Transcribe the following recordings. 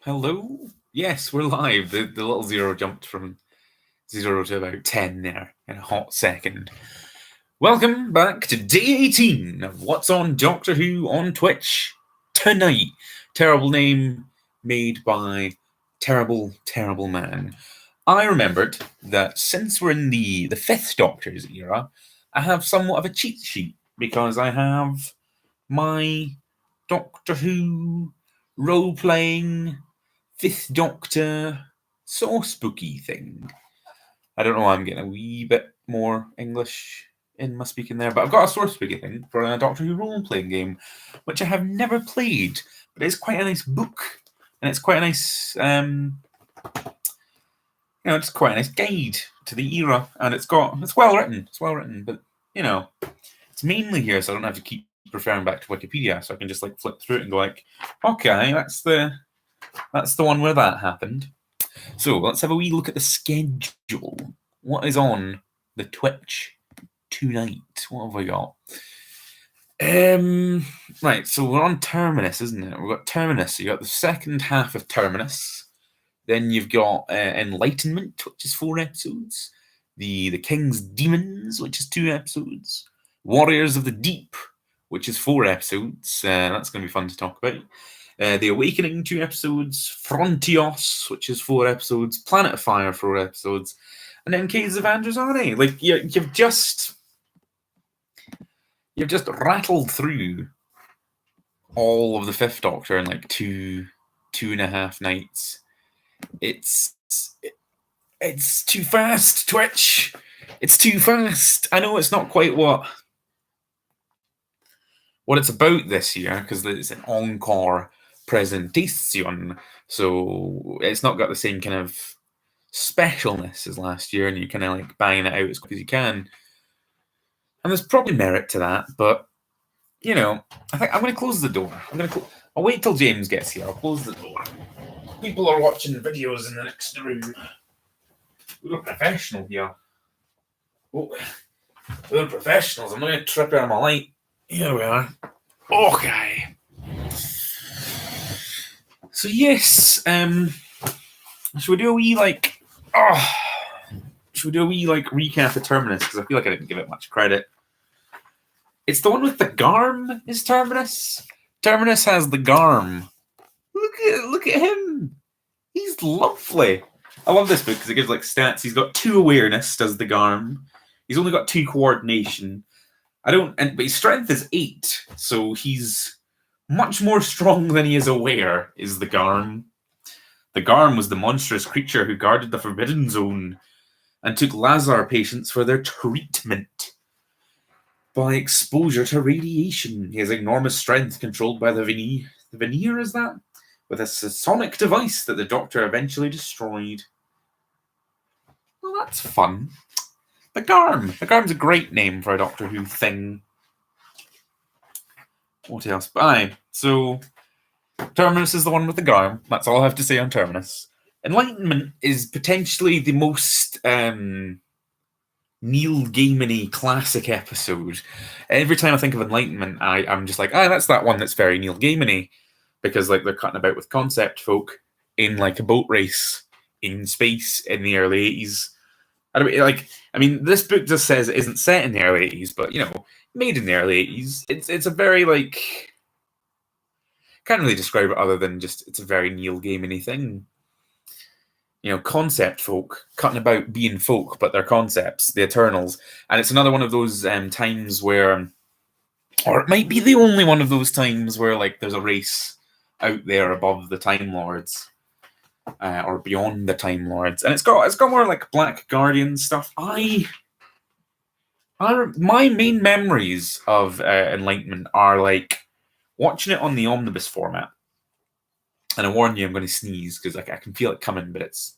Hello? Yes, we're live. The little zero jumped from 0 to about 10 there in a hot second. Welcome back to day 18 of What's on Doctor Who on Twitch tonight. Terrible name made by terrible, terrible man. I remembered that since we're in the 5th Doctor's era, I have somewhat of a cheat sheet because I have my Doctor Who role-playing 5th Doctor spooky thing. I don't know why I'm getting a wee bit more English in my speaking there, but I've got a spooky thing for a Doctor Who role-playing game, which I have never played, but it's quite a nice book, and it's quite a nice, it's quite a nice guide to the era, and it's well written. It's well written, but it's mainly here, so I don't have to keep referring back to Wikipedia, so I can just flip through it and go okay, that's the one where that happened. So let's have a wee look at the schedule. What is on the Twitch tonight? What have we got? Right, so we're on Terminus, isn't it? We've got Terminus. So you got the second half of Terminus. Then you've got Enlightenment, which is 4 episodes. The King's Demons, which is 2 episodes. Warriors of the Deep, which is 4 episodes. That's going to be fun to talk about. The Awakening, 2 episodes. Frontios, which is 4 episodes. Planet of Fire, 4 episodes. And then Caves of Androzani. You've just rattled through all of the 5th Doctor in 2.5 nights. It's too fast, Twitch. It's too fast. I know it's not quite what it's about this year, because it's an encore presentation, so it's not got the same kind of specialness as last year, and you're kind of banging it out as quick as you can. And there's probably merit to that, but I think I'm going to close the door. I'll wait till James gets here. I'll close the door. People are watching videos in the next room. We're professional here. Oh, we're professionals. I'm not going to trip out my light. Here we are. Okay. So yes, should we do a wee recap of Terminus, because I feel like I didn't give it much credit. It's the one with the Garm, is Terminus. Terminus has the Garm. Look at him. He's lovely. I love this book because it gives stats. He's got 2 awareness, does the Garm. He's only got 2 coordination. But his strength is 8, so he's much more strong than he is aware, is the Garm. The Garm was the monstrous creature who guarded the Forbidden Zone and took Lazar patients for their treatment by exposure to radiation. He has enormous strength controlled by the veneer, is that? With a sonic device that the Doctor eventually destroyed. Well, that's fun. The Garm. The Garm's a great name for a Doctor Who thing. What else? So Terminus is the one with the Garm. That's all I have to say on Terminus. Enlightenment is potentially the most Neil Gaiman-y classic episode. Every time I think of Enlightenment, I'm just that's that one that's very Neil Gaiman-y, because they're cutting about with concept folk in a boat race in space in the early 80s. This book just says it isn't set in the early 80s, but made in the early 80s. It's a very can't really describe it other than just it's a very Neil Gaiman-y thing. Concept folk cutting about being folk, but they're concepts, the Eternals. And it's another one of those times where, or it might be the only one of those times where there's a race out there above the Time Lords, or beyond the Time Lords, and it's got more Black Guardian stuff. My main memories of Enlightenment are watching it on the omnibus format. And I warn you, I'm going to sneeze because I can feel it coming, but it's.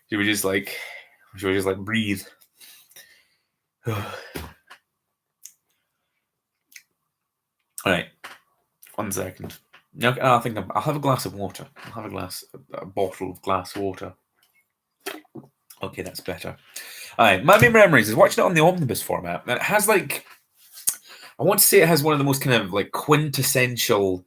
Should we just breathe? All right, 1 second. Okay, I think I'll have a glass of water. I'll have a bottle of glass water. Okay, that's better. Aye, my main memories is watching it on the omnibus format, and it has like, I want to say it has one of the most kind of like quintessential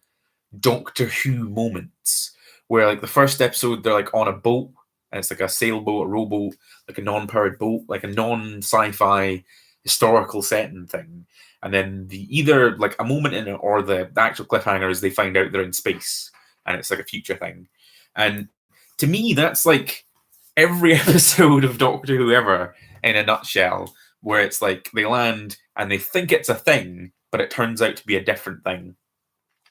Doctor Who moments, where like the first episode they're like on a boat, and it's like a sailboat, a rowboat, like a non-powered boat, like a non-sci-fi historical setting thing. And then either like a moment in it or the actual cliffhanger is they find out they're in space and it's like a future thing. And to me, that's like every episode of Doctor Who ever in a nutshell, where it's like they land and they think it's a thing, but it turns out to be a different thing.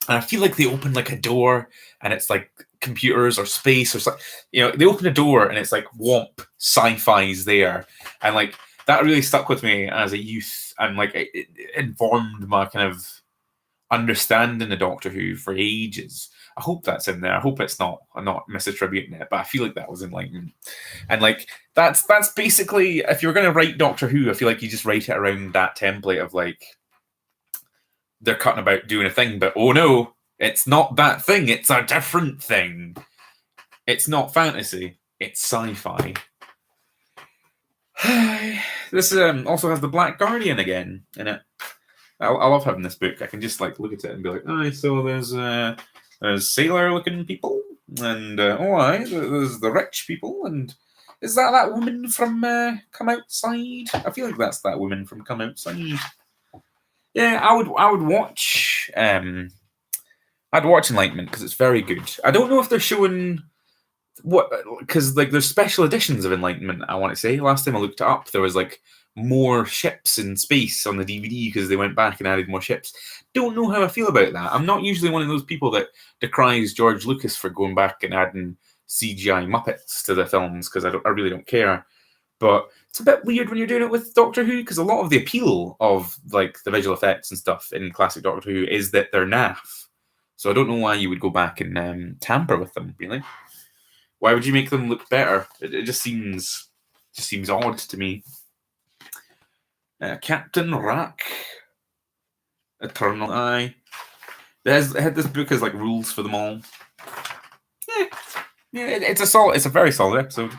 And I feel like they open like a door and it's like computers or space or something. They open a door and it's like womp, sci-fi's there. And like that really stuck with me as a youth, and like it informed my kind of understanding of Doctor Who for ages. I hope that's in there. I hope I'm not misattributing it, but I feel like that was Enlightenment. And like that's basically, if you're going to write Doctor Who, I feel like you just write it around that template of like, they're cutting about doing a thing, but oh no, it's not that thing. It's a different thing. It's not fantasy. It's sci-fi. This also has the Black Guardian again in it. I love having this book. I can just like look at it and be like, oh, so there's sailor-looking people, and there's the rich people, and is that woman from Come Outside? I feel like that's that woman from Come Outside. Yeah, I would watch. I'd watch Enlightenment because it's very good. I don't know if they're showing because like there's special editions of Enlightenment. I want to say last time I looked it up, there was like more ships in space on the DVD because they went back and added more ships. Don't know how I feel about that. I'm not usually one of those people that decries George Lucas for going back and adding CGI Muppets to the films because I really don't care. But it's a bit weird when you're doing it with Doctor Who because a lot of the appeal of like the visual effects and stuff in classic Doctor Who is that they're naff. So I don't know why you would go back and tamper with them. Really, why would you make them look better? It just seems odd to me. Captain Rack, Eternal Eye. It had this book as like rules for them all. Yeah, it's a very solid episode.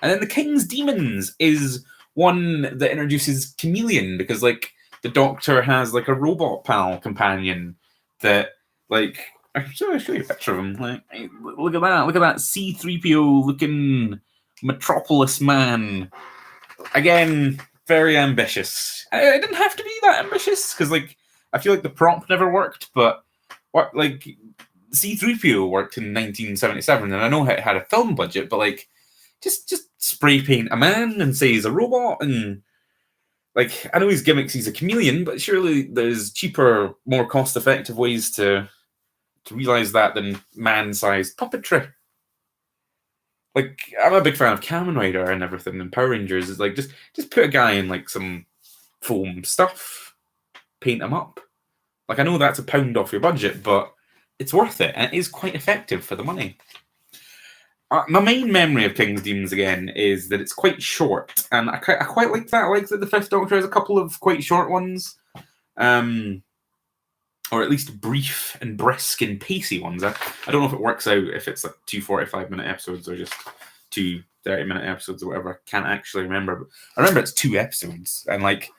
And then the King's Demons is one that introduces Chameleon because like the Doctor has like a robot pal companion that like I'll show you a picture of him. Like, hey, look at that C-3PO looking Metropolis man. Again, very ambitious. It didn't have to be that ambitious because like I feel like the prompt never worked, but what like C-3PO worked in 1977, and I know it had a film budget, but like just spray paint a man and say he's a robot, and like I know his gimmicks, he's a chameleon, but surely there's cheaper, more cost-effective ways to realize that than man-sized puppetry. Like I'm a big fan of Kamen Rider and everything, and Power Rangers. Is like just put a guy in like some foam stuff, paint him up. Like I know that's a pound off your budget, but it's worth it, and it is quite effective for the money. My main memory of King's Demons again is that it's quite short, and I quite like that. I like that the Fifth Doctor has a couple of quite short ones, or at least brief and brisk and pacey ones. I don't know if it works out if it's like 2 45-minute episodes or just 2 30-minute episodes or whatever. I can't actually remember. But I remember it's 2 episodes, and like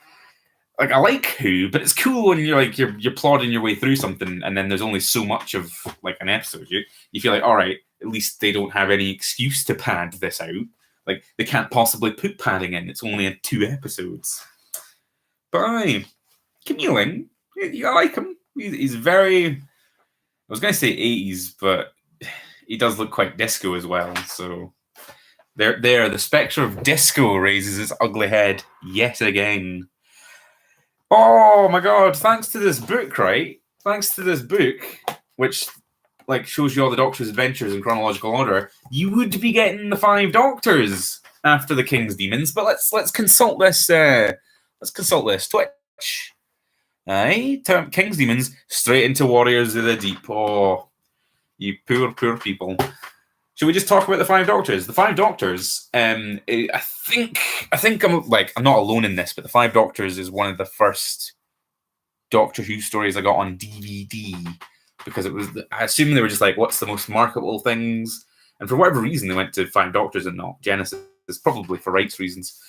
I like Who, but it's cool when you're plodding your way through something, and then there's only so much of like an episode. You feel like, all right, at least they don't have any excuse to pad this out. Like they can't possibly put padding in. It's only in 2 episodes. But Chameleon, I like him. He's very, I was going to say 80s, but he does look quite disco as well. So there, the spectre of disco raises its ugly head yet again. Oh my God! Thanks to this book, right? Thanks to this book, which like shows you all the Doctor's adventures in chronological order, you would be getting the 5 Doctors after the King's Demons. But let's consult this. Let's consult this Twitch. Aye, King's Demons straight into Warriors of the Deep. Oh, you poor people. Should we just talk about the 5 Doctors? The 5 Doctors. I think I'm not alone in this, but the 5 Doctors is one of the first Doctor Who stories I got on DVD because it was. I assume they were just like, what's the most marketable things, and for whatever reason they went to 5 Doctors and not Genesis. Probably for rights reasons.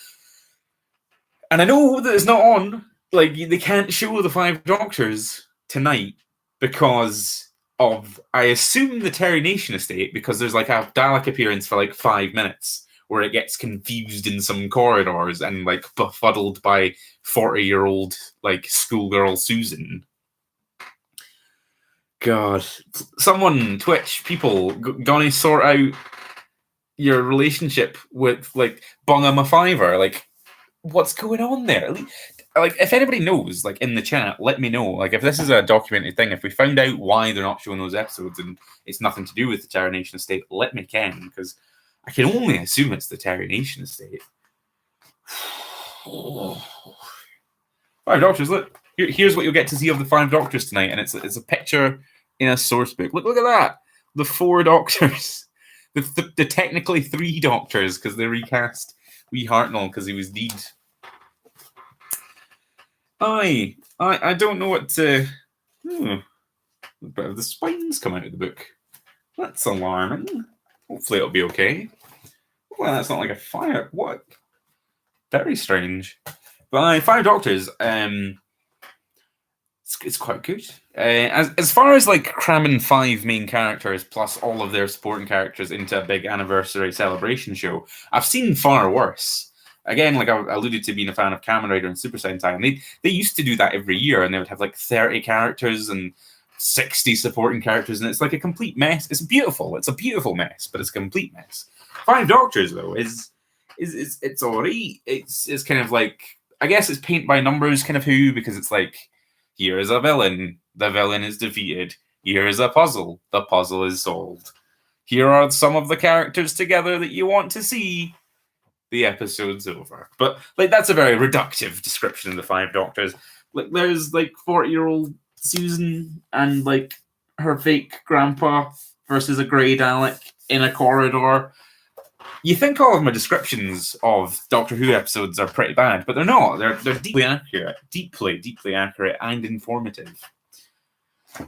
And I know that it's not on. Like, they can't show the Five Doctors tonight because of, I assume, the Terry Nation estate, because there's like a Dalek appearance for like 5 minutes where it gets confused in some corridors and like befuddled by 40-year-old like schoolgirl Susan. God, someone, Twitch people, gonna sort out your relationship with like Bung 'em a fiver. Like, what's going on there? Like, if anybody knows, like in the chat, let me know. Like, if this is a documented thing, if we found out why they're not showing those episodes and it's nothing to do with the Terry Nation estate, let me ken, because I can only assume it's the Terry Nation estate. Five Doctors, look. Here's what you'll get to see of the Five Doctors tonight, and it's a picture in a source book. Look at that. The 4 Doctors. The technically 3 Doctors, because they recast Wee Hartnell because he was deed. I don't know what to... But the spines come out of the book. That's alarming. Hopefully it'll be okay. Well, that's not like a fire. What? Very strange. But Five Doctors, it's quite good. As far as like cramming 5 main characters plus all of their supporting characters into a big anniversary celebration show, I've seen far worse. Again, like I alluded to being a fan of Kamen Rider and Super Sentai, and they used to do that every year, and they would have like 30 characters and 60 supporting characters, and it's like a complete mess. It's beautiful. It's a beautiful mess, but it's a complete mess. Five Doctors, though, is it's alright. It's kind of like, I guess it's paint by numbers kind of Who, because it's like, here is a villain, the villain is defeated. Here is a puzzle, the puzzle is solved. Here are some of the characters together that you want to see. The episode's over. But like, that's a very reductive description of the Five Doctors. Like, there's like 40-year-old Susan and like her fake grandpa versus a grey Dalek in a corridor. You think all of my descriptions of Doctor Who episodes are pretty bad, but they're not. They're deeply accurate, deeply accurate and informative.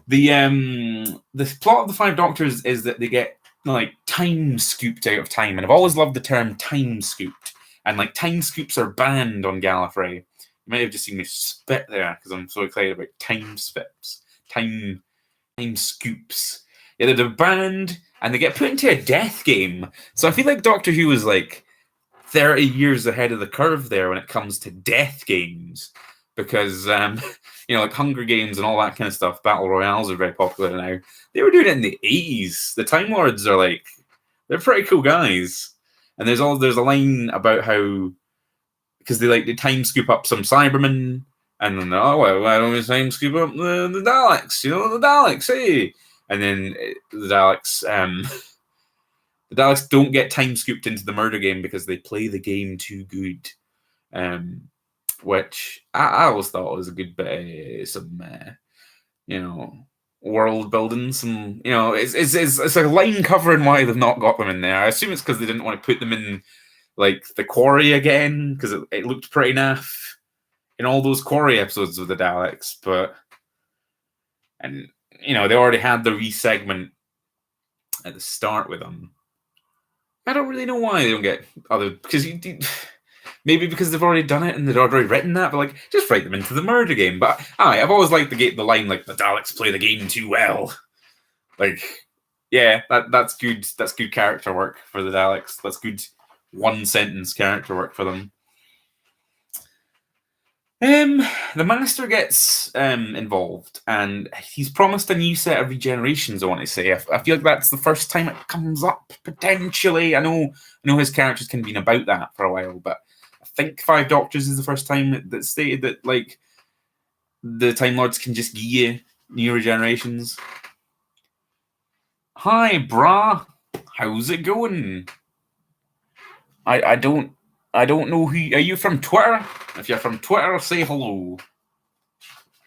The plot of the Five Doctors is that they get like time scooped out of time, and I've always loved the term time scooped. And like, time scoops are banned on Gallifrey. You might have just seen me spit there because I'm so excited about time spips, time scoops. Yeah, they're banned, and they get put into a death game. So I feel like Doctor Who is like 30 years ahead of the curve there when it comes to death games, because like Hunger Games and all that kind of stuff, battle royales are very popular now. They were doing it in the 80s. The Time Lords are like, they're pretty cool guys. And there's a line about how, because they time scoop up some Cybermen, and then why don't we time scoop up the Daleks? The Daleks, hey. And then the Daleks, the Daleks don't get time scooped into the murder game because they play the game too good. Which I always thought was a good bit of some, world building. Some, it's like a line covering why they've not got them in there. I assume it's because they didn't want to put them in like the Quarry again, because it looked pretty naff in all those Quarry episodes of the Daleks. And they already had the re-segment at the start with them. I don't really know why they don't get other, because maybe because they've already done it and they'd already written that, but like, just write them into the murder game. But I've always liked the line like, the Daleks play the game too well. Like, yeah, that's good. That's good character work for the Daleks. That's good one sentence character work for them. The Master gets involved, and he's promised a new set of regenerations. I want to say, I feel like that's the first time it comes up potentially. I know his characters can be about that for a while, but I think Five Doctors is the first time that stated that like the Time Lords can just give you new regenerations. Hi, brah. How's it going? I don't know who. Are you from Twitter? If you're from Twitter, say hello.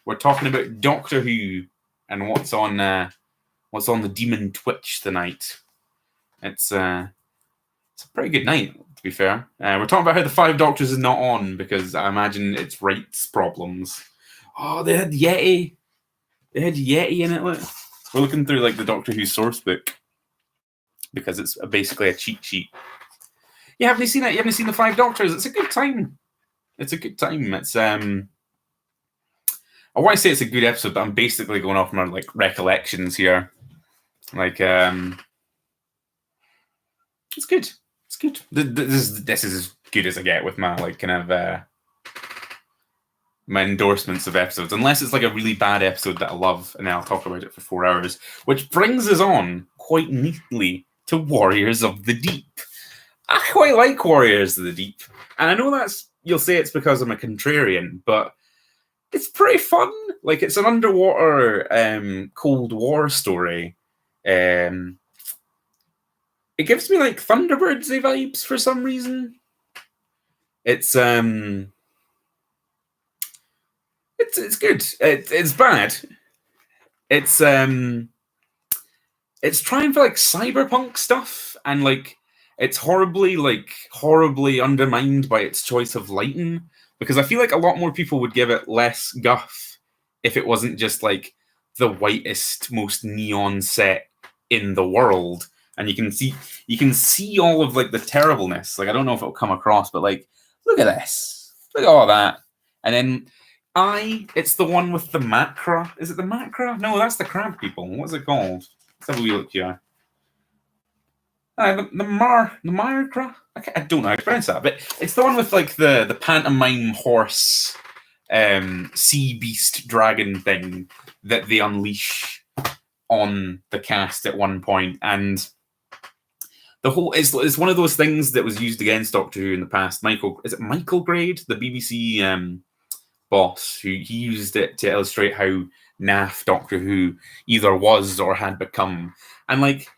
We're talking about Doctor Who and what's on the Demon Twitch tonight. It's a pretty good night, to be fair. We're talking about how the Five Doctors is not on because I imagine it's rights problems. Oh, they had Yeti. They had Yeti in it. Look. We're looking through like the Doctor Who source book because it's basically a cheat sheet. You haven't seen it? You haven't seen the Five Doctors? It's a good time. It's a good time. It's I want to say it's a good episode, but I'm basically going off my like recollections here. Like it's good. It's good. This is as good as I get with my like kind of my endorsements of episodes, unless it's like a really bad episode that I love, and then I'll talk about it for 4 hours. Which brings us on quite neatly to Warriors of the Deep. I quite like Warriors of the Deep, and I know that's you'll say it's because I'm a contrarian, but it's pretty fun. Like it's an underwater Cold War story. It gives me like Thunderbirdsy vibes for some reason. It's good. It's bad. It's trying for like cyberpunk stuff, and like it's horribly undermined by its choice of lighting, because I feel like a lot more people would give it less guff if it wasn't just like the whitest, most neon set in the world. And you can see all of like the terribleness. Like I don't know if it'll come across, but like look at this. Look at all that. And then it's the one with the macra. Is it the macra? No, that's the crab people. What's it called? Let's have a wee look here. The Marcra? I don't know how to pronounce that, but it's the one with like the pantomime horse sea beast dragon thing that they unleash on the cast at one point. And the whole it's one of those things that was used against Doctor Who in the past. Michael Grade, the BBC boss, who he used it to illustrate how naff Doctor Who either was or had become. And like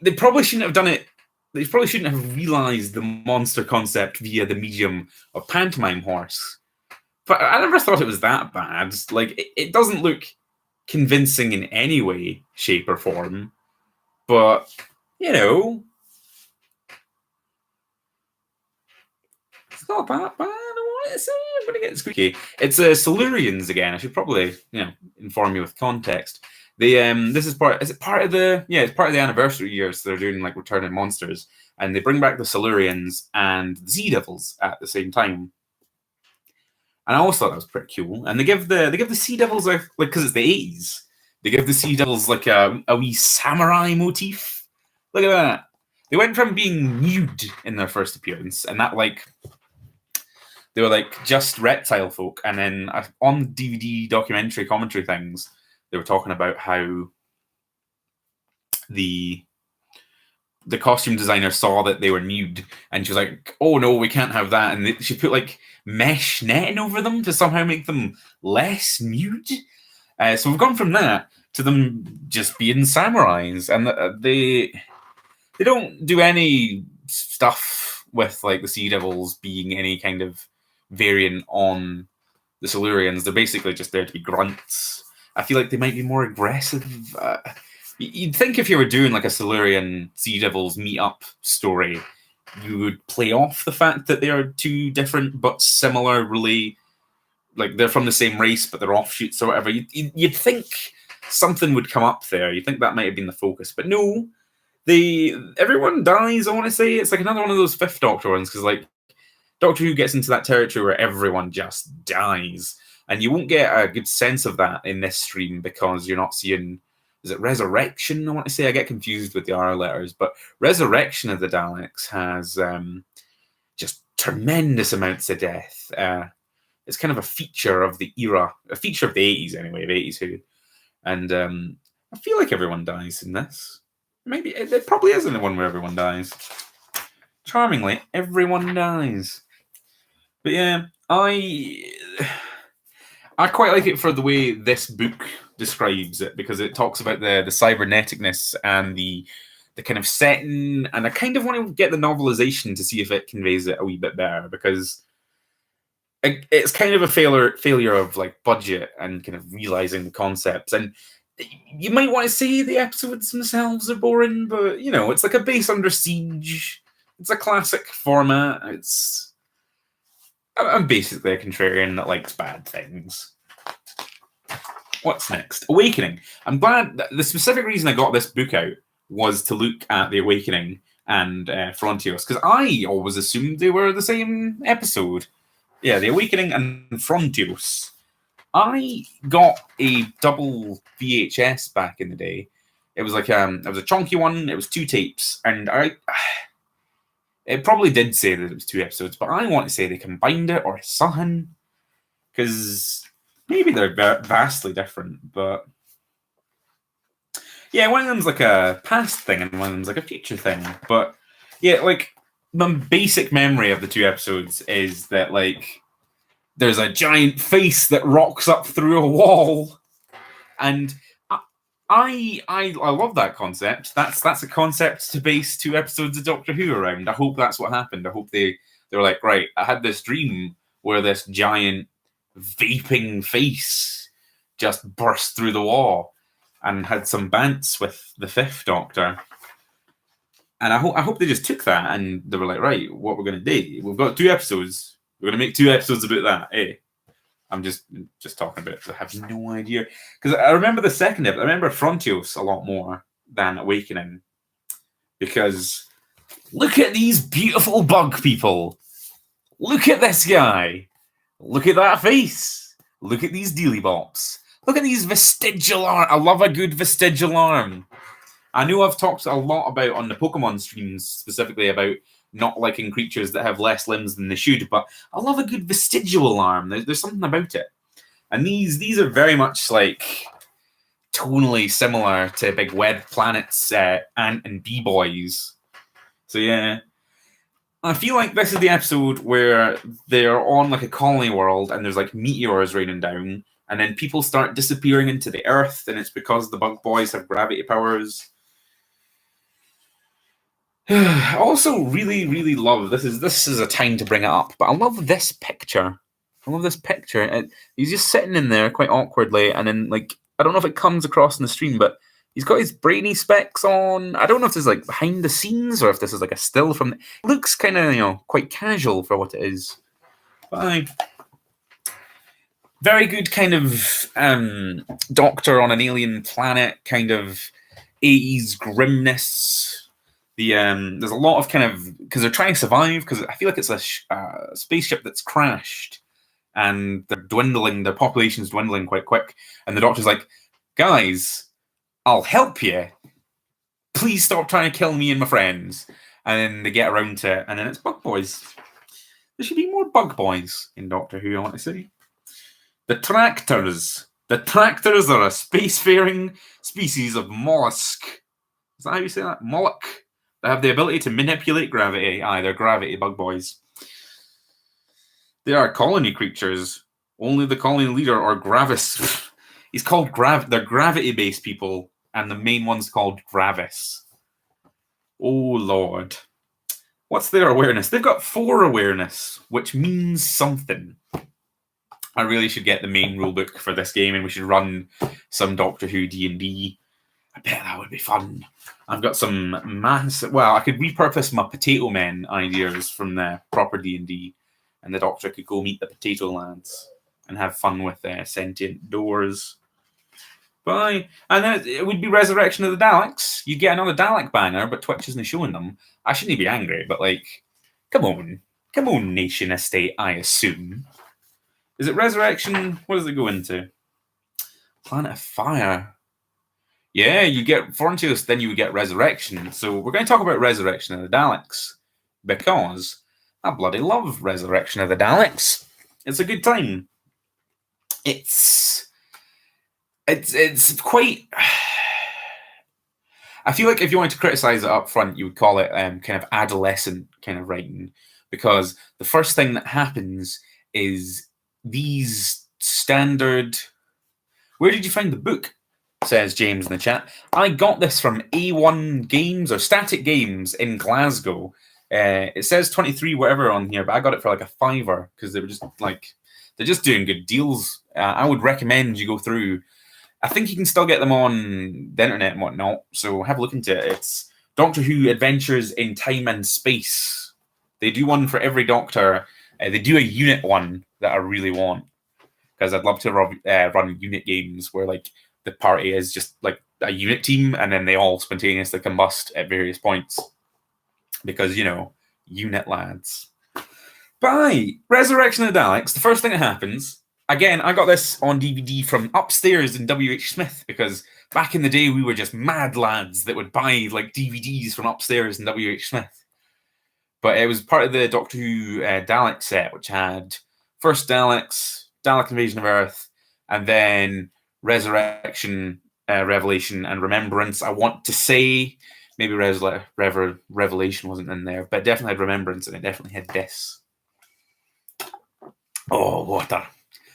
they probably shouldn't have done it. They probably shouldn't have realized the monster concept via the medium of pantomime horse. But I never thought it was that bad. Like it doesn't look convincing in any way, shape, or form. But you know, it's not that bad. I want to say I'm going to get squeaky. It's Silurians again. I should probably inform you with context. They this is part. Is it part of the? Yeah, it's part of the anniversary years. So they're doing like Returning Monsters, and they bring back the Silurians and the Sea Devils at the same time. And I always thought that was pretty cool. And they give the Sea Devils like because it's the 80s. They give the Sea Devils like a wee samurai motif. Look at that. They went from being nude in their first appearance, and that like they were like just reptile folk, and then on DVD documentary commentary things, they were talking about how the costume designer saw that they were nude, and she was like, "Oh no, we can't have that." And she put like mesh netting over them to somehow make them less nude. So we've gone from that to them just being samurais, and they don't do any stuff with like the Sea Devils being any kind of variant on the Silurians. They're basically just there to be grunts. I feel like they might be more aggressive. You'd think if you were doing like a Silurian Sea Devils meet-up story, you would play off the fact that they are two different but similar, really, like they're from the same race but they're offshoots or whatever. You'd think something would come up there. You'd think that might have been the focus, but no. Everyone dies. I want to say it's like another one of those Fifth Doctor ones, because like Doctor Who gets into that territory where everyone just dies, and you won't get a good sense of that in this stream because you're not seeing. Is it Resurrection? I want to say. I get confused with the R letters, but Resurrection of the Daleks has just tremendous amounts of death. It's kind of a feature of the era, a feature of the 80s anyway, of 80s Who, and I feel like everyone dies in this. Maybe it probably isn't the one where everyone dies. Charmingly, everyone dies. But yeah, I quite like it for the way this book describes it, because it talks about the cyberneticness and the kind of setting, and I kind of want to get the novelization to see if it conveys it a wee bit better, because it's kind of a failure of like budget and kind of realizing the concepts. And you might want to say the episodes themselves are boring, but you know, it's like a base under siege. It's a classic format. I'm basically a contrarian that likes bad things. What's next? Awakening. I'm glad the specific reason I got this book out was to look at The Awakening and Frontios, because I always assumed they were the same episode. The Awakening and Frontios. I got a double VHS back in the day. It was like it was a chunky one. It was 2 tapes, and it probably did say that it was 2 episodes, but I want to say they combined it or something, because maybe they're vastly different. But yeah, one of them's like a past thing, and one of them's like a future thing. But yeah, like my basic memory of the 2 episodes is that like there's a giant face that rocks up through a wall, and I love that concept. That's a concept to base 2 episodes of Doctor Who around. I hope that's what happened. I hope they were like, right, I had this dream where this giant vaping face just burst through the wall and had some bants with the 5th Doctor. And I hope they just took that and they were like, right, what we're going to do? We've got 2 episodes. We're going to make 2 episodes about that, eh? I'm just talking about it. I have no idea. Because I remember the second episode. I remember Frontios a lot more than Awakening. Because look at these beautiful bug people. Look at this guy. Look at that face. Look at these dealy bops. Look at these vestigial arms. I love a good vestigial arm. I know I've talked a lot about on the Pokemon streams, specifically about not liking creatures that have less limbs than they should, but I love a good vestigial arm. There's something about it. And these are very much like tonally similar to Big Web Planet's Ant and Bee Boys. So yeah. I feel like this is the episode where they're on like a colony world and there's like meteors raining down, and then people start disappearing into the earth, and it's because the bug boys have gravity powers. I also really, really love this is a time to bring it up, but I love this picture. I love this picture. He's just sitting in there quite awkwardly, and then like I don't know if it comes across in the stream, but he's got his brainy specs on. I don't know if this is like behind the scenes or if this is like a still from. It looks kind of quite casual for what it is. But very good kind of Doctor on an alien planet, kind of 80s grimness. There's a lot of kind of because they're trying to survive, because I feel like it's a spaceship that's crashed and they're dwindling. Their population's dwindling quite quick, and the Doctor's like, "Guys, I'll help you. Please stop trying to kill me and my friends." And then they get around to it, and then it's bug boys. There should be more bug boys in Doctor Who, I want to say. The Tractors. The Tractors are a spacefaring species of mollusk. Is that how you say that? Mollusk. They have the ability to manipulate gravity. Aye, they're gravity bug boys. They are colony creatures. Only the colony leader, or Gravis. He's called They're gravity-based people, and the main one's called Gravis. Oh, Lord. What's their awareness? They've got 4 awareness, which means something. I really should get the main rulebook for this game, and we should run some Doctor Who D&D. I bet that would be fun. I've got some massive... Well, I could repurpose my Potato Men ideas from the proper D&D, and the Doctor could go meet the Potato Lads and have fun with sentient doors. Bye. And then it would be Resurrection of the Daleks. You get another Dalek banger, but Twitch isn't showing them. I shouldn't be angry, but like, come on. Come on, Nation Estate, I assume. Is it Resurrection? What does it go into? Planet of Fire. Yeah, you get Frontios, then you would get Resurrection. So we're going to talk about Resurrection of the Daleks, because I bloody love Resurrection of the Daleks. It's a good time. It's quite... I feel like if you wanted to criticize it up front, you would call it kind of adolescent kind of writing, because the first thing that happens is these standard... Where did you find the book? Says James in the chat. I got this from A1 Games or Static Games in Glasgow. It says 23 whatever on here, but I got it for like a $5 because they were just like, they're just doing good deals. I would recommend you go through. I think you can still get them on the internet and whatnot, so have a look into it. It's Doctor Who Adventures in Time and Space. They do one for every Doctor. They do a unit one that I really want, because I'd love to run unit games where like the party is just like a unit team, and then they all spontaneously combust at various points. Because, you know, unit lads. By Resurrection of the Daleks, the first thing that happens, again, I got this on DVD from upstairs in W.H. Smith, because back in the day, we were just mad lads that would buy like DVDs from upstairs in W.H. Smith. But it was part of the Doctor Who Dalek set, which had first Daleks, Dalek Invasion of Earth, and then Resurrection, Revelation, and Remembrance. I want to say maybe Revelation wasn't in there, but it definitely had Remembrance, and it definitely had this. Oh, water.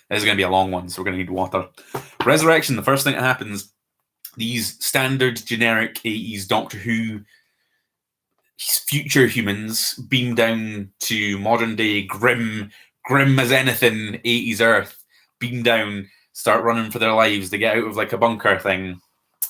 This is going to be a long one, so we're going to need water. Resurrection, the first thing that happens, these standard generic 80s Doctor Who future humans beam down to modern day grim as anything 80s Earth, beam down, start running for their lives. They get out of like a bunker thing.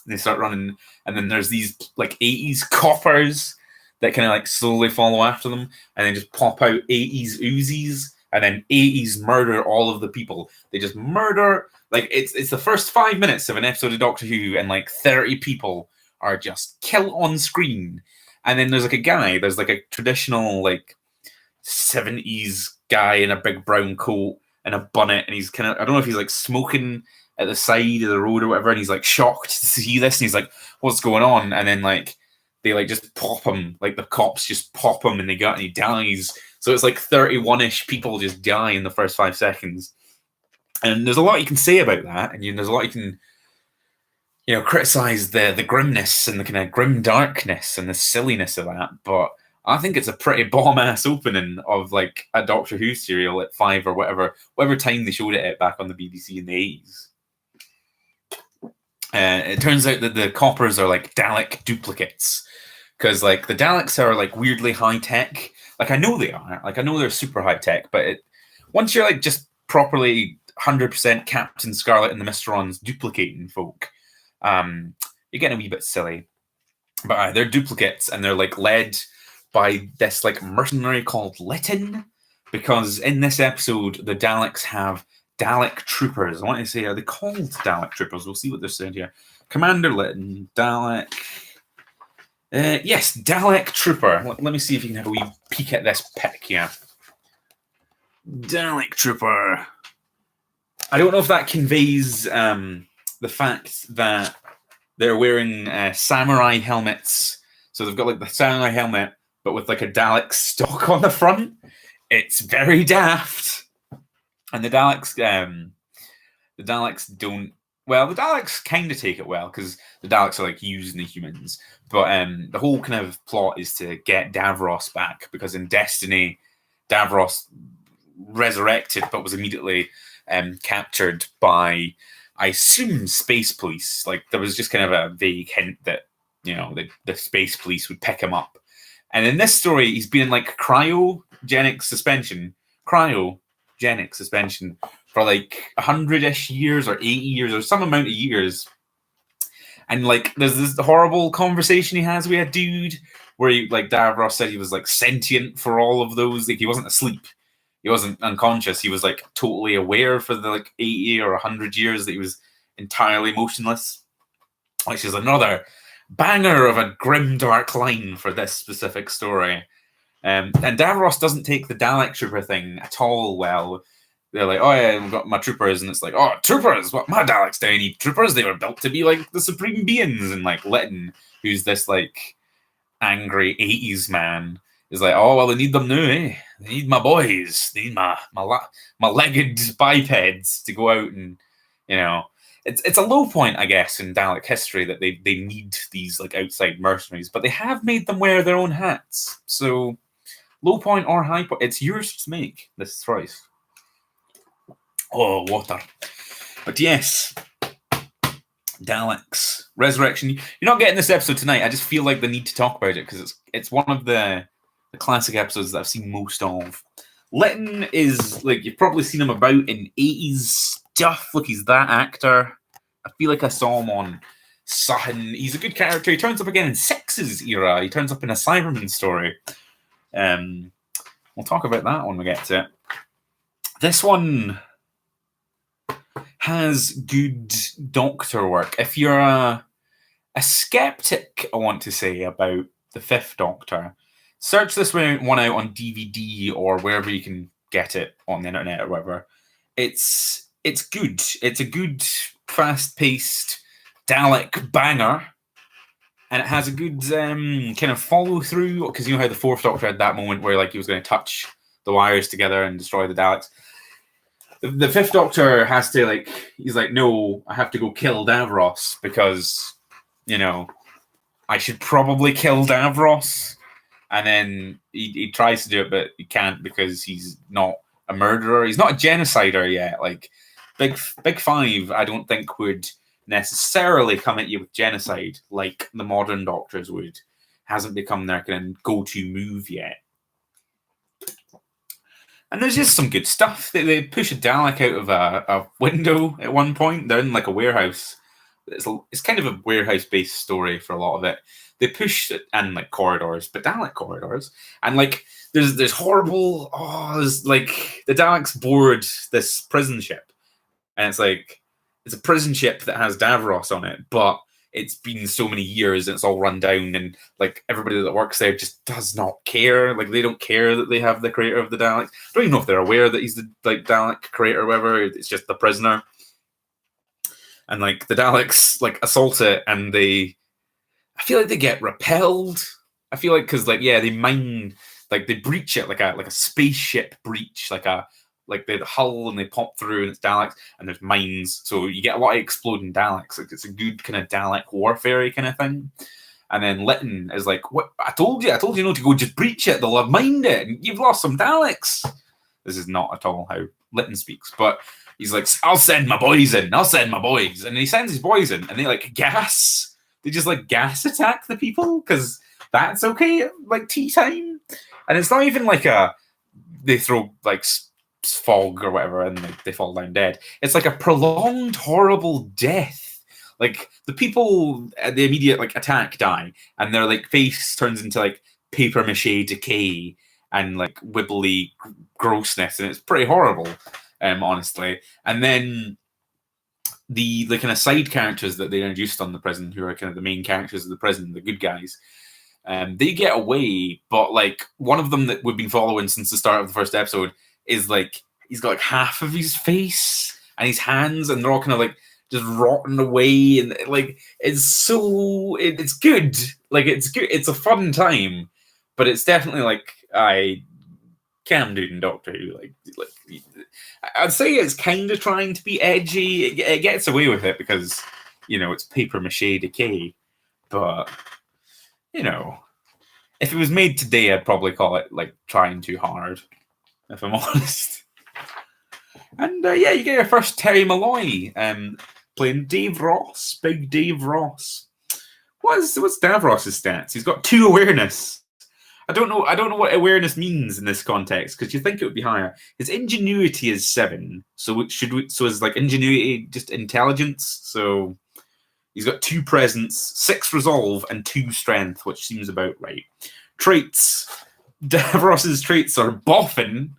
They start running, and then there's these like 80s coppers that kind of like slowly follow after them, and then just pop out 80s Uzis, and then 80s murder all of the people. They just murder, like it's the first 5 minutes of an episode of Doctor Who, and like 30 people are just killed on screen. And then there's like a guy, there's like a traditional like 70s guy in a big brown coat and a bonnet, and he's kind of, I don't know if he's like smoking at the side of the road or whatever, and he's like shocked to see this, and he's like, what's going on? And then like they like just pop him, like the cops just pop him, and he dies. So it's like 31-ish people just die in the first 5 seconds. And there's a lot you can say about that, and there's a lot you can, criticize the grimness and the kind of grim darkness and the silliness of that. But I think it's a pretty bomb-ass opening of like a Doctor Who serial at 5 or whatever time they showed it at back on the BBC in the 80s. It turns out that the coppers are like Dalek duplicates, because like the Daleks are like weirdly high tech. Like I know they are. Like I know they're super high tech, but once you're like just properly 100% Captain Scarlet and the Mysterons duplicating folk, you're getting a wee bit silly. But they're duplicates, and they're like led by this like mercenary called Lytton, because in this episode the Daleks have Dalek troopers. I want to say, are they called Dalek troopers? We'll see what they're saying here. Commander Lytton, Dalek. Yes, Dalek trooper. Let me see if you can have a wee peek at this pic here. Dalek trooper. I don't know if that conveys the fact that they're wearing samurai helmets. So they've got like the samurai helmet, but with like a Dalek stock on the front. It's very daft. And the Daleks don't. Well, the Daleks kind of take it well, because the Daleks are like using the humans. But the whole kind of plot is to get Davros back, because in Destiny, Davros resurrected but was immediately captured by, I assume, space police. Like there was just kind of a vague hint that the space police would pick him up. And in this story, he's been in like cryogenic suspension for like 100-ish years or 80 years or some amount of years. And like there's this horrible conversation he has with a dude where Davros said he was like sentient for all of those. Like he wasn't asleep, he wasn't unconscious, he was like totally aware for the like 80 or 100 years that he was entirely motionless, which is another banger of a grim dark line for this specific story. And Davros doesn't take the Dalek trooper thing at all well. They're like, oh yeah, we've got my troopers, and it's like, oh, troopers, what? My Daleks don't need troopers, they were built to be like the supreme beings. And like Lytton, who's this like angry 80s man, is like, oh well, they need them now, eh? They need my boys, they need my legged bipeds to go out, and it's a low point, I guess, in Dalek history that they need these like outside mercenaries, but they have made them wear their own hats. So low point or high point, it's yours to make this choice. Oh, water. But yes, Daleks Resurrection. You're not getting this episode tonight. I just feel like the need to talk about it because it's one of the classic episodes that I've seen most of. Lytton is like, you've probably seen him about in 80s stuff. Look, he's that actor. I feel like I saw him on Sutton. He's a good character. He turns up again in Six's era. He turns up in a Cyberman story. We'll talk about that when we get to it. This one has good Doctor work. If you're a skeptic, I want to say, about the Fifth Doctor, Search this one out on DVD or wherever you can get it on the internet or whatever. It's good. It's a good, fast-paced Dalek banger, and it has a good kind of follow through, because you know how the Fourth Doctor had that moment where like he was going to touch the wires together and destroy the Daleks. The Fifth Doctor has to he's like, no, I have to go kill Davros because, you know, I should probably kill Davros. And then he tries to do it, but he can't because he's not a murderer. He's not a genocider yet. Like Big Five, I don't think would necessarily come at you with genocide like the modern Doctors would. Hasn't become their kind of go-to move yet. And there's just some good stuff. They push a Dalek out of a window at one point. They're in like a warehouse. It's kind of a warehouse-based story for a lot of it. They push it and like corridors, but Dalek corridors. And like there's horrible. There's like the Daleks board this prison ship, and it's a prison ship that has Davros on it, but it's been so many years and it's all run down, and like everybody that works there just does not care. Like they don't care that they have the creator of the Daleks. I don't even know if they're aware that he's the like Dalek creator or whatever. It's just the prisoner. And like the Daleks like assault it, and I feel like they get repelled. I feel like because they mine, like they breach it like a spaceship breach, like the hull, and they pop through, and it's Daleks, and there's mines, so you get a lot of exploding Daleks. Like it's a good kind of Dalek warfare kind of thing. And then Lytton is like, "What? I told you not to go just breach it. They'll have mined it, and you've lost some Daleks." This is not at all how Lytton speaks, but he's like, "I'll send my boys in. I'll send my boys," and he sends his boys in, and they like gas. They just like gas attack the people because that's okay at like tea time, and it's not even like they throw like fog or whatever and like they fall down dead. It's like a prolonged horrible death. Like the people at the immediate like attack die, and their like face turns into like paper mache decay and like wibbly grossness, and it's pretty horrible, honestly. And then the kind of side characters that they introduced on the prison, who are kind of the main characters of the prison, the good guys, they get away, but like one of them that we've been following since the start of the first episode is like he's got like half of his face and his hands, and they're all kind of like just rotting away, and like it's good. Like it's good. It's a fun time, but it's definitely like Cam Newton Doctor Who. Like I'd say it's kind of trying to be edgy. It gets away with it because it's paper mache decay, but if it was made today, I'd probably call it like trying too hard, if I'm honest. And you get your first Terry Malloy playing Dave Ross, big Dave Ross. What's Davros's stats? He's got 2 awareness. I don't know what awareness means in this context, because you think it would be higher. His ingenuity is 7, so is like ingenuity just intelligence. So he's got 2 presence, 6 resolve, and 2 strength, which seems about right. Traits. Davros's traits are boffin.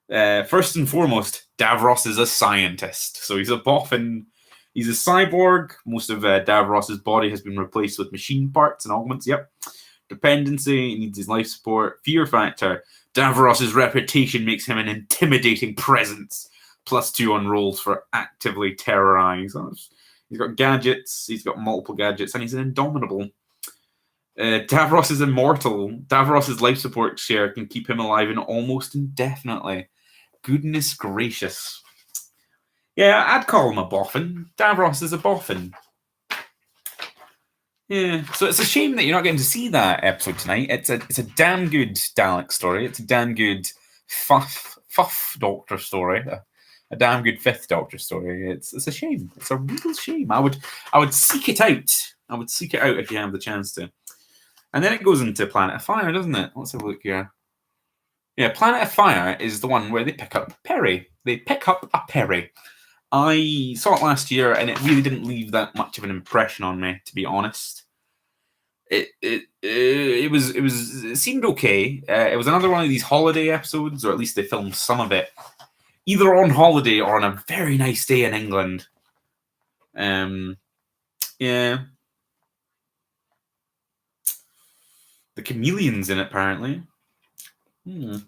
First and foremost, Davros is a scientist, so he's a boffin. He's a cyborg. Most of Davros's body has been replaced with machine parts and augments. Yep. Dependency, he needs his life support. Fear factor, Davros's reputation makes him an intimidating presence. +2 on rolls for actively terrorize. He's got gadgets, he's got multiple gadgets, and he's an indomitable. Davros is immortal. Davros's life support share can keep him alive almost indefinitely. Goodness gracious. Yeah, I'd call him a boffin. Davros is a boffin. Yeah, so it's a shame that you're not getting to see that episode tonight. It's a damn good Dalek story. It's a damn good fuff Doctor story. A damn good Fifth Doctor story. It's a shame. It's a real shame. I would seek it out. I would seek it out if you have the chance to. And then it goes into Planet of Fire, doesn't it? Let's have a look here. Yeah, Planet of Fire is the one where they pick up Perry. They pick up a Perry. I saw it last year, and it really didn't leave that much of an impression on me, to be honest. It seemed okay. It was another one of these holiday episodes, or at least they filmed some of it, either on holiday or on a very nice day in England. Yeah. The Chameleon's in it, apparently. Paranormal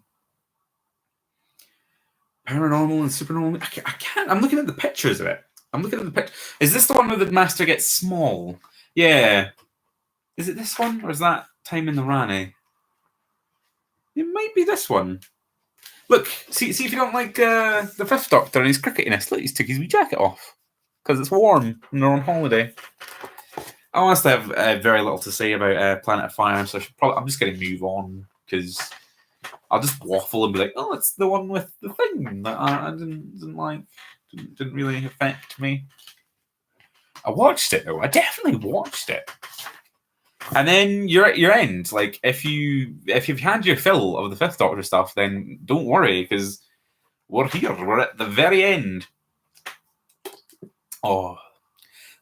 and Supernormal. I can't. I'm looking at the pictures of it. Is this the one where the Master gets small? Yeah. Is it this one, or is that Time in the Rani? It might be this one. Look, see if you don't like the Fifth Doctor and his cricketiness. Look, he's took his wee jacket off because it's warm and they're on holiday. I honestly have very little to say about Planet of Fire, so I'm just going to move on because I'll just waffle and be like, "Oh, it's the one with the thing that I didn't like, didn't really affect me." I watched it though. I definitely watched it. And then you're at your end. Like if you've had your fill of the Fifth Doctor stuff, then don't worry because we're here. We're at the very end. Oh,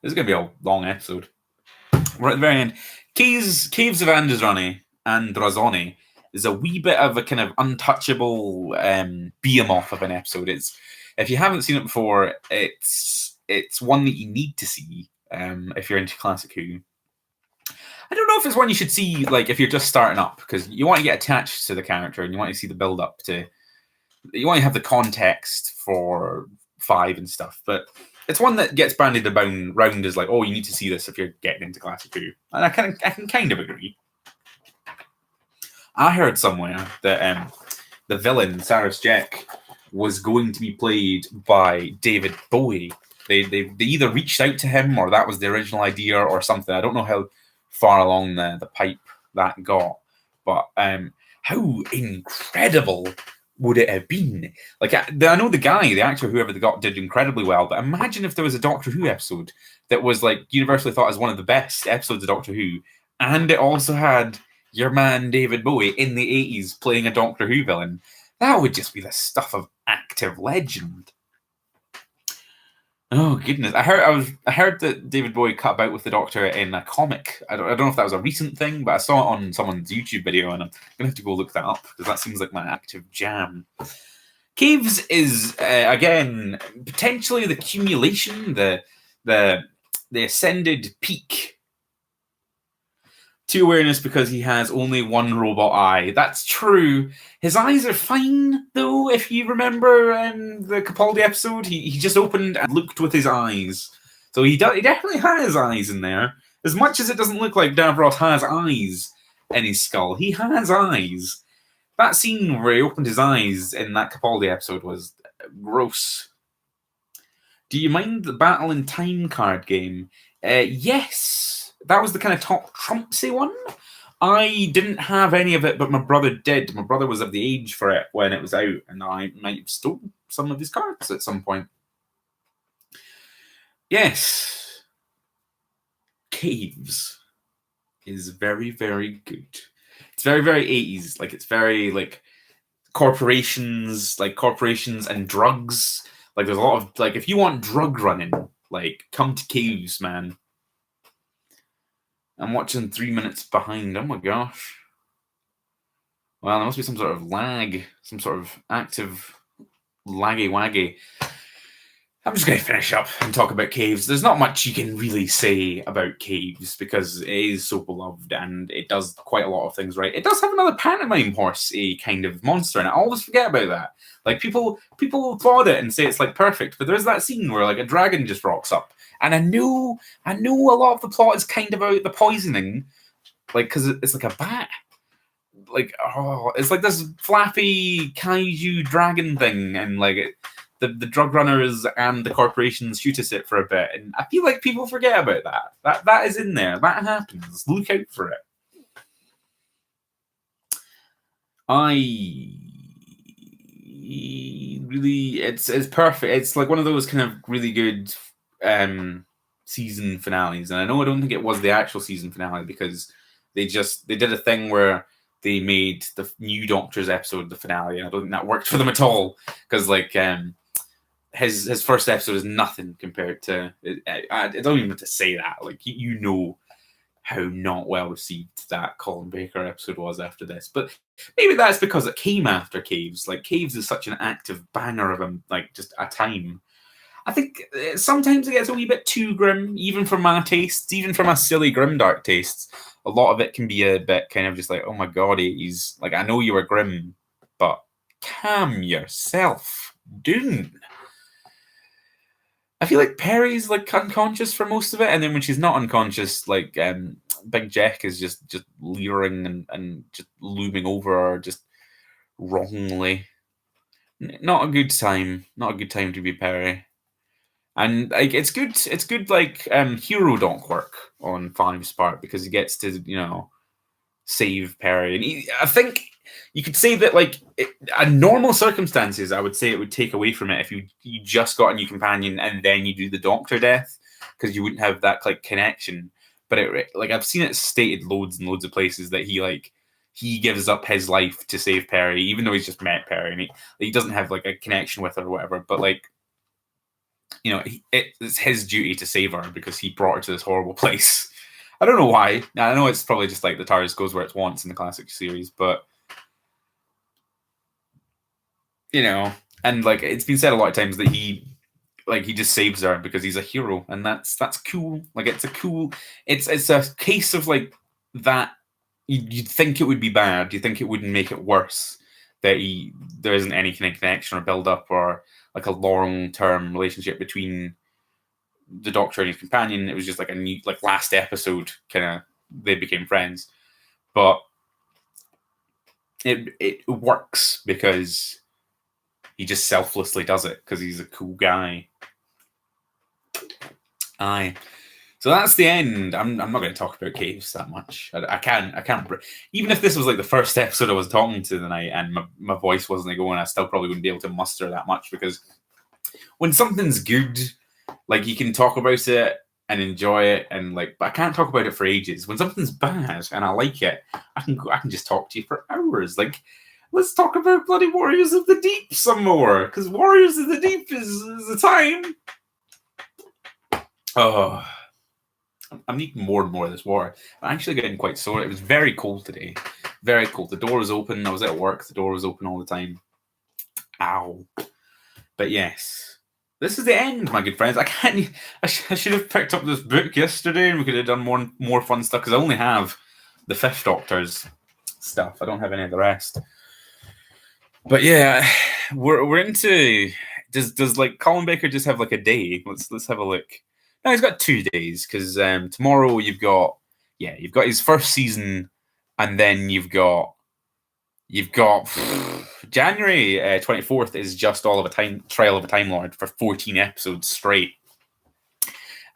this is gonna be a long episode. We're at the very end. Caves of Androzani is a wee bit of a kind of untouchable behemoth of an episode. If you haven't seen it before, it's one that you need to see if you're into Classic Who. I don't know if it's one you should see like if you're just starting up because you want to get attached to the character and you want to see the build up to. You want to have the context for 5 and stuff, but it's one that gets bandied around as like, oh, you need to see this if you're getting into Classic Who, and I can kind of agree. I heard somewhere that the villain Cyrus Jack was going to be played by David Bowie. They either reached out to him or that was the original idea or something. I don't know how far along the pipe that got, but how incredible would it have been? Like I know the actor, whoever they got, did incredibly well, but imagine if there was a Doctor Who episode that was like universally thought as one of the best episodes of Doctor Who, and it also had your man David Bowie in the 80s playing a Doctor Who villain. That would just be the stuff of active legend. Oh goodness! I heard that David Bowie cut about with the Doctor in a comic. I don't know if that was a recent thing, but I saw it on someone's YouTube video, and I'm gonna have to go look that up because that seems like my active jam. Caves is again potentially the accumulation, the ascended peak to awareness because he has only one robot eye. That's true. His eyes are fine, though, if you remember the Capaldi episode. He just opened and looked with his eyes. So he definitely has eyes in there. As much as it doesn't look like Davros has eyes in his skull, he has eyes. That scene where he opened his eyes in that Capaldi episode was gross. Do you mind the Battle in Time card game? Yes. That was the kind of top Trumpsy one. I didn't have any of it, but my brother did. My brother was of the age for it when it was out, and I might have stolen some of his cards at some point. Yes. Caves is very, very good. It's very, very 80s. Like, it's very, like, corporations and drugs. Like, there's a lot of, like, if you want drug running, like, come to Caves, man. I'm watching 3 minutes behind. Oh my gosh. Well, there must be some sort of lag, some sort of active laggy waggy. I'm just going to finish up and talk about Caves. There's not much you can really say about Caves because it is so beloved and it does quite a lot of things right. It does have another pantomime horse, a kind of monster, and I always forget about that. Like people applaud it and say it's like perfect, but there's that scene where like a dragon just rocks up. And I know a lot of the plot is kind of about the poisoning, like because it's like a bat, like it's like this flappy kaiju dragon thing, and like the drug runners and the corporations shoot at it for a bit, and I feel like people forget about that. That is in there. That happens. Look out for it. It's perfect. It's like one of those kind of really good season finales, and I don't think it was the actual season finale because they did a thing where they made the new Doctor's episode the finale, and I don't think that worked for them at all because like his first episode is nothing compared to I don't even have to say that, like you know how not well received that Colin Baker episode was after this, but maybe that's because it came after Caves. Like Caves is such an active banger of him, like just a time. I think sometimes it gets a wee bit too grim, even for my tastes, even for my silly grimdark tastes. A lot of it can be a bit kind of just like, oh my god, he's like, I know you were grim, but calm yourself down. I feel like Perry's like unconscious for most of it, and then when she's not unconscious, like Big Jack is just leering and just looming over her just wrongly. Not a good time. Not a good time to be Perry. And like it's good like hero donk work on Five's part because he gets to, save Perry. And I think you could say that like in normal circumstances, I would say it would take away from it if you just got a new companion and then you do the Doctor death, because you wouldn't have that like connection. But like I've seen it stated loads and loads of places that he gives up his life to save Perry, even though he's just met Perry and he doesn't have like a connection with her or whatever. But like, it's his duty to save her because he brought her to this horrible place. I don't know why. I know it's probably just like the TARDIS goes where it wants in the classic series, but and like it's been said a lot of times that he just saves her because he's a hero, and that's cool. Like it's a case of like that. You'd think it would be bad. You think it wouldn't make it worse that there isn't any kind of connection or build up or like a long-term relationship between the Doctor and his companion. It was just like a neat, like last episode kind of they became friends, but it works because he just selflessly does it because he's a cool guy. Aye. So that's the end. I'm not going to talk about caves that much. I can't. Even if this was like the first episode I was talking to the night and my voice wasn't going, I still probably wouldn't be able to muster that much, because when something's good, like you can talk about it and enjoy it, and like, but I can't talk about it for ages. When something's bad and I like it, I can just talk to you for hours. Like, let's talk about bloody Warriors of the Deep some more, because Warriors of the Deep is the time. Oh. I'm eating more and more of this water. I'm actually getting quite sore. It was very cold today. Very cold. The door was open. I was at work. The door was open all the time. Ow. But yes. This is the end, my good friends. I should have picked up this book yesterday and we could have done more fun stuff, because I only have the Fifth Doctor's stuff. I don't have any of the rest. But yeah, we're into... Does like Colin Baker just have like a day? Let's have a look. No, he's got 2 days, because tomorrow you've got his first season, and then you've got January 24th is just all of a time Trial of a Time Lord for 14 episodes straight,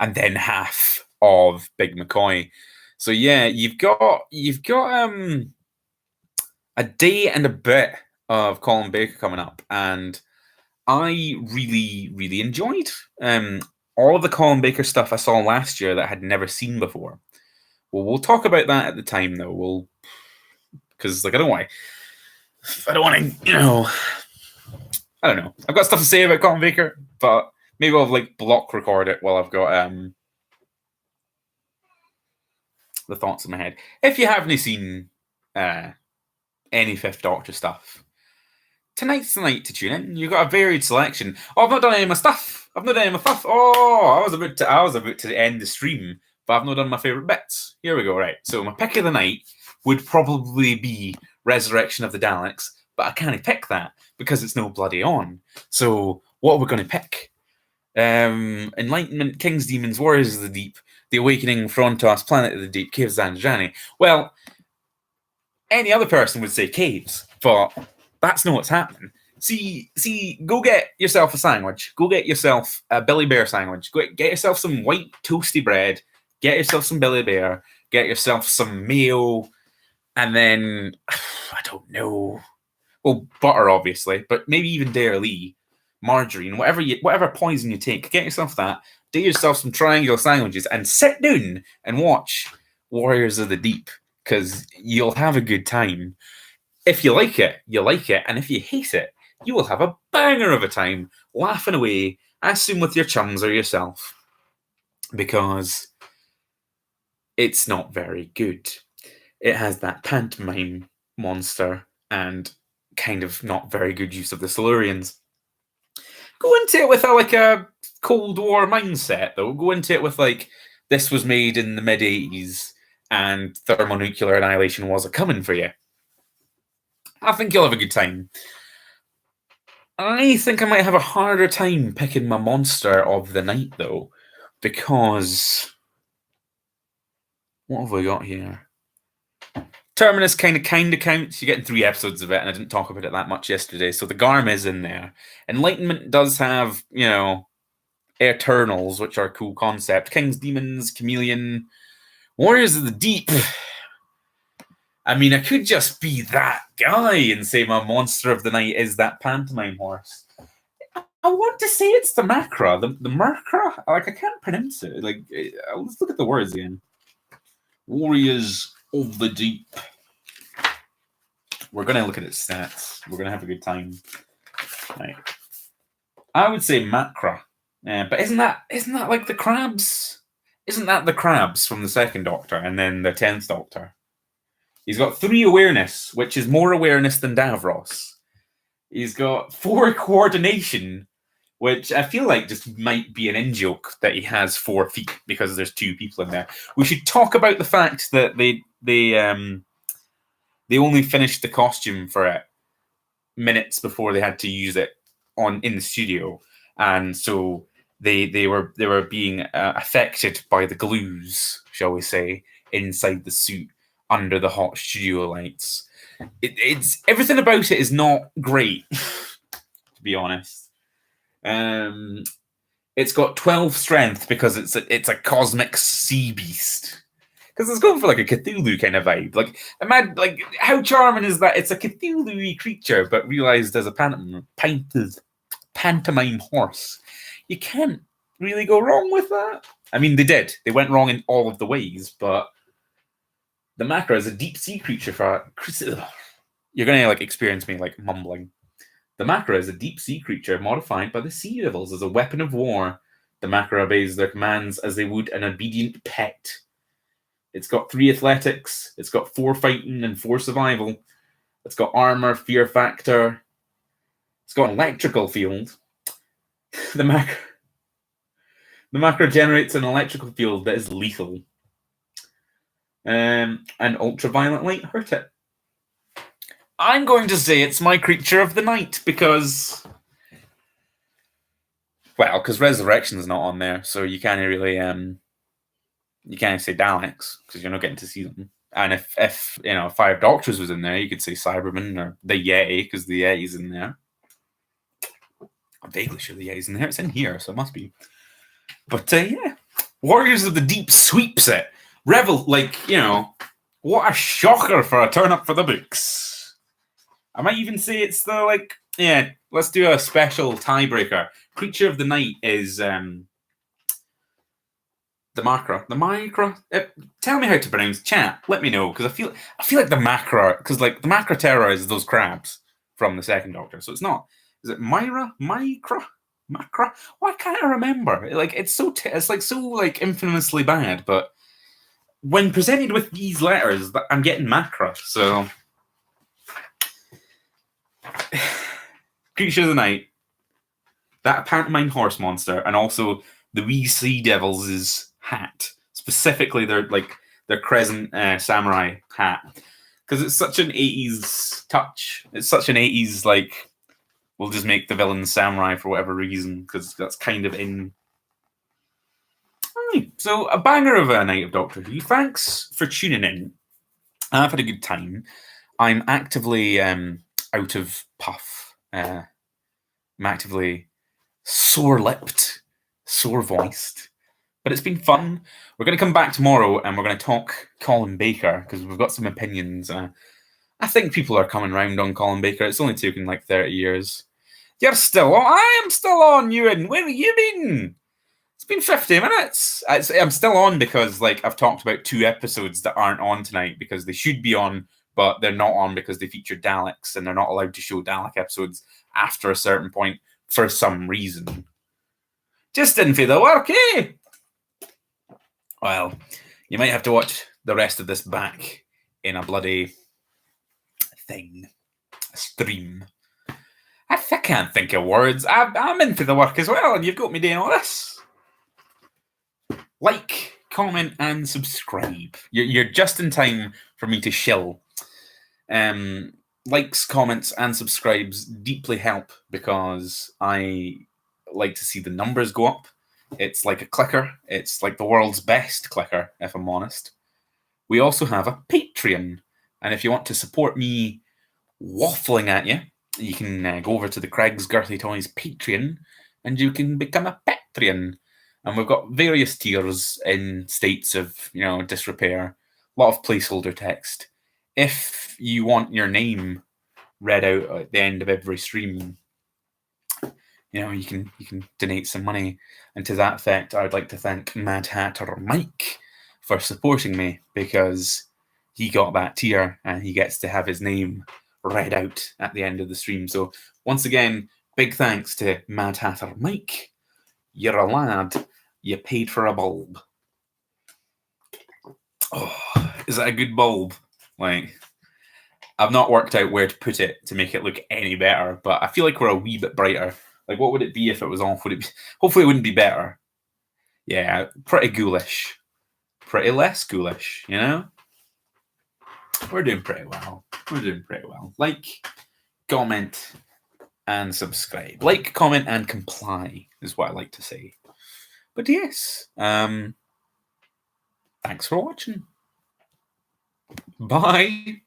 and then half of Big McCoy. So yeah, you've got a day and a bit of Colin Baker coming up, and I really, really enjoyed all of the Colin Baker stuff I saw last year that I had never seen before. Well, we'll talk about that at the time, though. Because like I don't want to, I don't know. I've got stuff to say about Colin Baker, but maybe I'll like block record it while I've got the thoughts in my head. If you haven't seen any Fifth Doctor stuff, tonight's the night to tune in. You've got a varied selection. Oh, I've not done any of my stuff. Oh, I was about to end the stream, but I've not done my favourite bits. Here we go. Right. So my pick of the night would probably be Resurrection of the Daleks, but I can't pick that because it's no bloody on. So what are we going to pick? Enlightenment, King's Demons, Warriors of the Deep, The Awakening, Frontos, Planet of the Deep, Caves of Zanjani. Well, any other person would say Caves, but that's not what's happening. See, go get yourself a sandwich. Go get yourself a Billy Bear sandwich. Go get yourself some white toasty bread. Get yourself some Billy Bear. Get yourself some mayo. And then, I don't know. Well, butter, obviously, but maybe even dairy, margarine, whatever poison you take. Get yourself that. Do yourself some triangle sandwiches and sit down and watch Warriors of the Deep, because you'll have a good time. If you like it, you like it. And if you hate it, you will have a banger of a time laughing away, I assume with your chums or yourself, because it's not very good. It has that pantomime monster and kind of not very good use of the Silurians. Go into it with a Cold War mindset, though. Go into it with, like, this was made in the mid-'80s and thermonuclear annihilation was a coming for you. I think you'll have a good time. I think I might have a harder time picking my monster of the night, though, because what have we got here? Terminus kind of counts. You're getting 3 episodes of it, and I didn't talk about it that much yesterday, so the Garm is in there. Enlightenment does have, Eternals, which are a cool concept. King's Demons, Chameleon, Warriors of the Deep. I mean, I could just be that guy and say my monster of the night is that pantomime horse. I want to say it's the Macra, the Merkra. Like, I can't pronounce it. Like, let's look at the words again. Warriors of the Deep. We're gonna look at its stats. We're gonna have a good time. Right. I would say Macra, but isn't that like the crabs? Isn't that the crabs from the second Doctor and then the 10th Doctor? He's got 3 awareness, which is more awareness than Davros. He's got 4 coordination, which I feel like just might be an in-joke that he has 4 feet because there's 2 people in there. We should talk about the fact that they only finished the costume for it minutes before they had to use it in the studio, and so they were being affected by the glues, shall we say, inside the suit under the hot studio lights. It's everything about it is not great, to be honest. It's got 12 strength because it's a cosmic sea beast. Because it's going for like a Cthulhu kind of vibe. Like, imagine, like, how charming is that? It's a Cthulhu-y creature, but realized as a pantomime horse. You can't really go wrong with that. I mean, they did. They went wrong in all of the ways, but the Macra is a deep sea creature for. You're gonna like experience me like mumbling. The Macra is a deep sea creature modified by the Sea Devils as a weapon of war. The Macra obeys their commands as they would an obedient pet. It's got 3 athletics. It's got 4 fighting and 4 survival. It's got armor, fear factor. It's got an electrical field. The Macra generates an electrical field that is lethal. And ultraviolet light hurt it. I'm going to say it's my creature of the night because Resurrection's not on there, so you can't really you can't say Daleks because you're not getting to see them. And if 5 Doctors was in there, you could say Cyberman or the Yeti because the Yeti's in there. I'm vaguely sure the Yeti's in there. It's in here, so it must be. But yeah, Warriors of the Deep sweeps it. Revel, what a shocker for a turn up for the books. I might even say it's the let's do a special tiebreaker. Creature of the night is the Macra. The Macra. Tell me how to pronounce. Chat. Let me know because I feel like the Macra because the Macra terrorizes those crabs from the second Doctor. So it's not. Is it Myra? Macra? Why can't I remember? It's so infamously bad. But when presented with these letters, I'm getting Macra. So Creature of the night. That pantomime horse monster, and also the wee Sea Devils' hat, specifically their crescent samurai hat, because it's such an 80s touch. It's such an 80s we'll just make the villain samurai for whatever reason, because that's kind of in. Right, so a banger of a night of Doctor Who. Thanks for tuning in. I've had a good time. I'm actively out of puff. I'm actively sore-lipped, sore-voiced, but it's been fun. We're going to come back tomorrow and we're going to talk Colin Baker because we've got some opinions. I think people are coming round on Colin Baker. It's only taken 30 years. You're still on. I am still on, Ewan. Where have you been? It's been 50 minutes. I'm still on because I've talked about 2 episodes that aren't on tonight because they should be on, but they're not on because they feature Daleks and they're not allowed to show Dalek episodes after a certain point. For some reason. Just didn't feel the work, eh? Well, you might have to watch the rest of this back in a bloody thing. A stream. I can't think of words. I'm into the work as well, and you've got me doing all this. Like, comment, and subscribe. You're just in time for me to shill. Likes, comments, and subscribes deeply help because I like to see the numbers go up. It's like a clicker. It's like the world's best clicker, if I'm honest. We also have a Patreon. And if you want to support me waffling at you, you can go over to the Craig's Girthy Toys Patreon and you can become a Patreon. And we've got various tiers in states of, disrepair, a lot of placeholder text. If you want your name read out at the end of every stream, you can donate some money. And to that effect, I would like to thank Mad Hatter Mike for supporting me because he got that tier and he gets to have his name read out at the end of the stream. So once again, big thanks to Mad Hatter Mike. You're a lad. You paid for a bulb. Oh, is that a good bulb? Like, I've not worked out where to put it to make it look any better, but I feel like we're a wee bit brighter. Like, what would it be if it was off? Would it be? Hopefully, it wouldn't be better. Yeah, pretty ghoulish. Pretty less ghoulish, We're doing pretty well. Like, comment, and subscribe. Like, comment, and comply is what I like to say. But yes, thanks for watching. Bye.